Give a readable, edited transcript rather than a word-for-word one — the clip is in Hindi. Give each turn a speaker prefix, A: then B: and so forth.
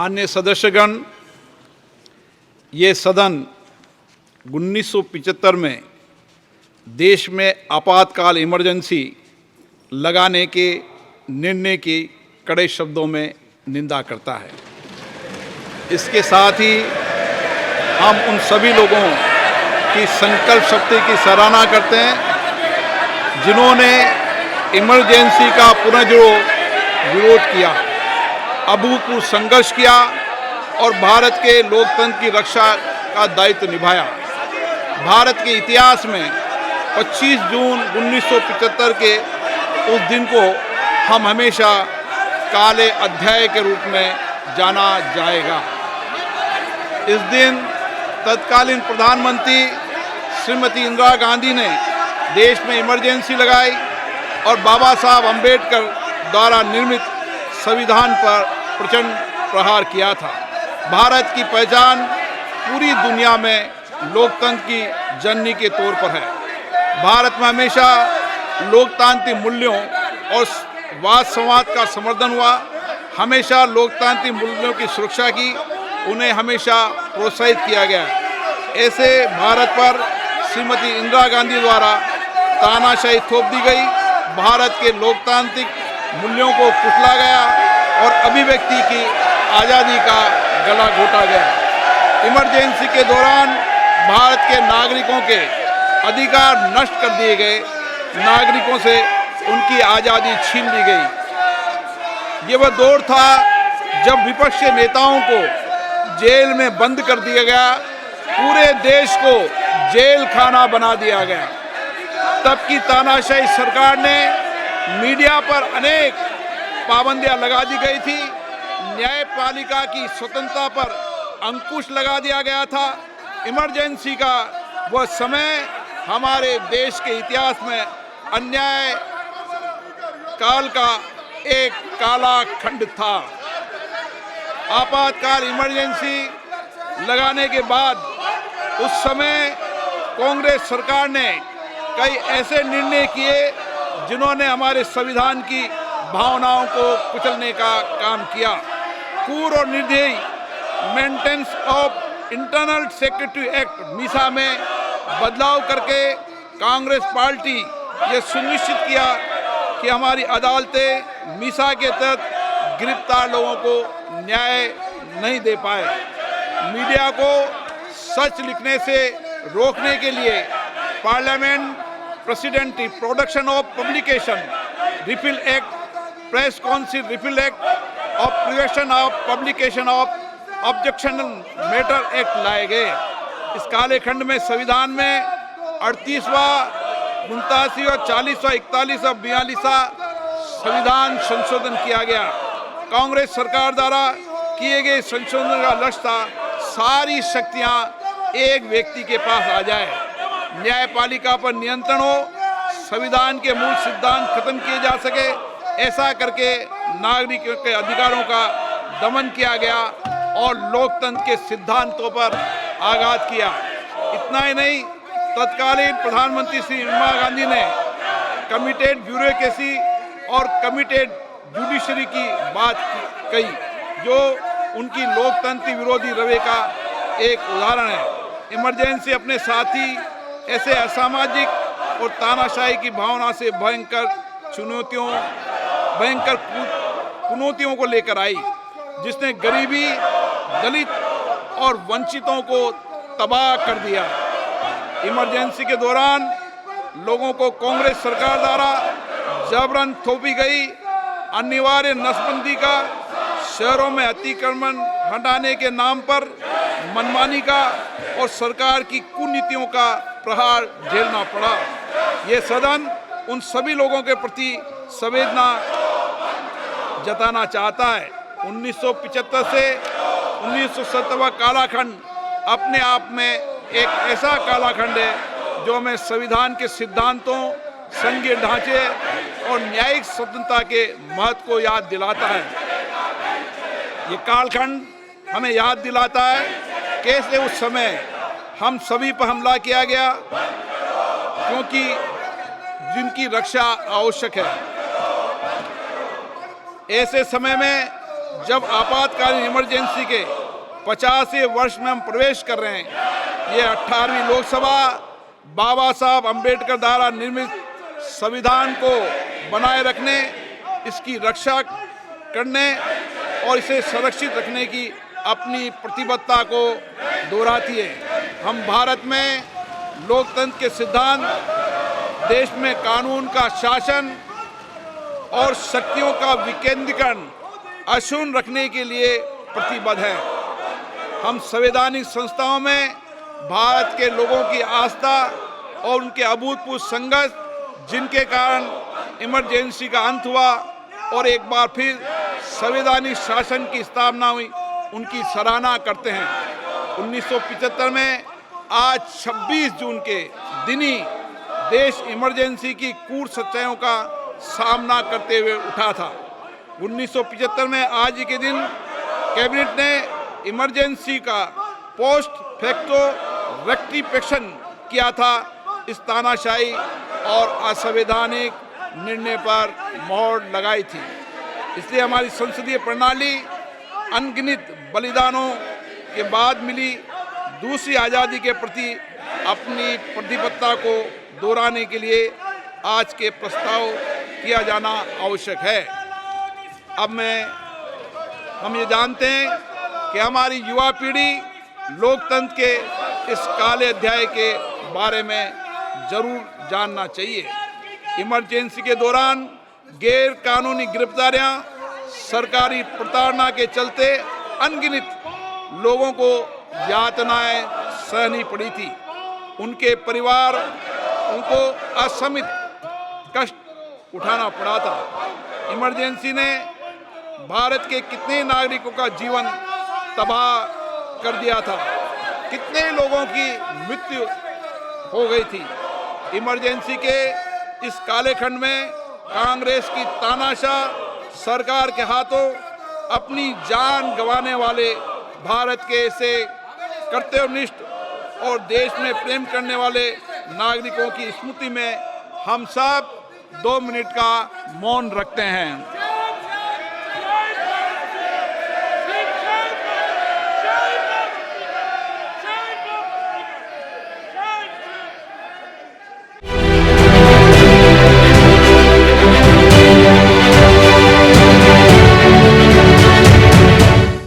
A: माननीय सदस्यगण, ये सदन 1975 में देश में आपातकाल इमरजेंसी लगाने के निर्णय की कड़े शब्दों में निंदा करता है। इसके साथ ही हम उन सभी लोगों की संकल्प शक्ति की सराहना करते हैं जिन्होंने इमरजेंसी का पुनर्विरोध किया, अभूतपूर्व संघर्ष किया और भारत के लोकतंत्र की रक्षा का दायित्व निभाया। भारत के इतिहास में 25 जून 1975 के उस दिन को हम हमेशा काले अध्याय के रूप में जाना जाएगा। इस दिन तत्कालीन प्रधानमंत्री श्रीमती इंदिरा गांधी ने देश में इमरजेंसी लगाई और बाबा साहब अम्बेडकर द्वारा निर्मित संविधान पर प्रचंड प्रहार किया था। भारत की पहचान पूरी दुनिया में लोकतंत्र की जननी के तौर पर है। भारत में हमेशा लोकतांत्रिक मूल्यों और वाद संवाद का समर्थन हुआ, हमेशा लोकतांत्रिक मूल्यों की सुरक्षा की, उन्हें हमेशा प्रोत्साहित किया गया। ऐसे भारत पर श्रीमती इंदिरा गांधी द्वारा तानाशाही थोप दी गई, भारत के लोकतांत्रिक मूल्यों को कुचला गया और अभिव्यक्ति की आज़ादी का गला घोटा गया। इमरजेंसी के दौरान भारत के नागरिकों के अधिकार नष्ट कर दिए गए, नागरिकों से उनकी आज़ादी छीन ली गई। ये वह दौर था जब विपक्ष के नेताओं को जेल में बंद कर दिया गया, पूरे देश को जेल खाना बना दिया गया। तब की तानाशाही सरकार ने मीडिया पर अनेक पाबंदियां लगा दी गई थी, न्यायपालिका की स्वतंत्रता पर अंकुश लगा दिया गया था। इमरजेंसी का वह समय हमारे देश के इतिहास में अन्याय काल का एक काला खंड था। आपातकाल इमरजेंसी लगाने के बाद उस समय कांग्रेस सरकार ने कई ऐसे निर्णय किए जिन्होंने हमारे संविधान की भावनाओं को कुचलने का काम किया। क्रूर और निर्दयी maintenance of internal secretary act Misa में बदलाव करके कांग्रेस पार्टी ये सुनिश्चित किया कि हमारी अदालतें मीसा के तहत गिरफ्तार लोगों को न्याय नहीं दे पाए। मीडिया को सच लिखने से रोकने के लिए parliament president production of publication refill act, press council refill act और prevention of publication of objectionable matter act लाए गए। इस काले खंड में संविधान में 38वां, 49वां, 40वां, 41वां, 42वां संविधान संशोधन किया गया। कांग्रेस सरकार द्वारा किए गए संशोधन का लक्ष्य था सारी शक्तियां एक व्यक्ति के पास आ जाए, न्यायपालिका पर नियंत्रण हो, संविधान के मूल सिद्धांत खत्म किए जा सके। ऐसा करके नागरिकों के अधिकारों का दमन किया गया और लोकतंत्र के सिद्धांतों पर आघात किया। इतना ही नहीं, तत्कालीन प्रधानमंत्री श्री इंदिरा गांधी ने कमिटेड ब्यूरोक्रेसी और कमिटेड जुडिशरी की बात कही, जो उनकी लोकतंत्र विरोधी रवैये का एक उदाहरण है। इमरजेंसी अपने साथी ऐसे असामाजिक और तानाशाही की भावना से भयंकर चुनौतियों को लेकर आई, जिसने गरीबी, दलित और वंचितों को तबाह कर दिया। इमरजेंसी के दौरान लोगों को कांग्रेस सरकार द्वारा जबरन थोपी गई अनिवार्य नसबंदी का, शहरों में अतिक्रमण हटाने के नाम पर मनमानी का और सरकार की कुनीतियों का प्रहार झेलना पड़ा। ये सदन उन सभी लोगों के प्रति संवेदना जताना चाहता है। 1975 से 1970 कालाखंड अपने आप में एक ऐसा कालाखंड है जो हमें संविधान के सिद्धांतों, संघीय ढांचे और न्यायिक स्वतंत्रता के महत्व को याद दिलाता है। ये कालखंड हमें याद दिलाता है कैसे उस समय हम सभी पर हमला किया गया, क्योंकि जिनकी रक्षा आवश्यक है। ऐसे समय में जब आपातकालीन इमरजेंसी के 50वें वर्ष में हम प्रवेश कर रहे हैं, ये 18वीं लोकसभा बाबा साहब अम्बेडकर द्वारा निर्मित संविधान को बनाए रखने, इसकी रक्षा करने और इसे संरक्षित रखने की अपनी प्रतिबद्धता को दोहराती है। हम भारत में लोकतंत्र के सिद्धांत, देश में कानून का शासन और शक्तियों का विकेंद्रीकरण अक्षुण्ण रखने के लिए प्रतिबद्ध हैं। हम संवैधानिक संस्थाओं में भारत के लोगों की आस्था और उनके अभूतपूर्व संघर्ष, जिनके कारण इमरजेंसी का अंत हुआ और एक बार फिर संवैधानिक शासन की स्थापना हुई, उनकी सराहना करते हैं। 1975 में आज 26 जून के दिन ही देश इमरजेंसी की कूट सच्चाइयों का सामना करते हुए उठा था। 1975 में आज ही के दिन कैबिनेट ने इमरजेंसी का पोस्ट फैक्टो रेक्टिफिकेशन किया था। इस तानाशाही और असंवैधानिक निर्णय पर मोहर लगाई थी। इसलिए हमारी संसदीय प्रणाली अनगिनत बलिदानों के बाद मिली दूसरी आज़ादी के प्रति अपनी प्रतिबद्धता को दोहराने के लिए आज के प्रस्ताव किया जाना आवश्यक है। अब हम ये जानते हैं कि हमारी युवा पीढ़ी लोकतंत्र के इस काले अध्याय के बारे में जरूर जानना चाहिए। इमरजेंसी के दौरान गैर कानूनी गिरफ्तारियां, सरकारी प्रताड़ना के चलते अनगिनत लोगों को यातनाएं सहनी पड़ी थी। उनके परिवार उनको असमित कष्ट उठाना पड़ा था। इमरजेंसी ने भारत के कितने नागरिकों का जीवन तबाह कर दिया था, कितने लोगों की मृत्यु हो गई थी। इमरजेंसी के इस काले खंड में कांग्रेस की तानाशाह सरकार के हाथों अपनी जान गंवाने वाले भारत के ऐसे कर्तव्यनिष्ठ और देश में प्रेम करने वाले नागरिकों की स्मृति में हम सब 2 मिनट का मौन रखते हैं।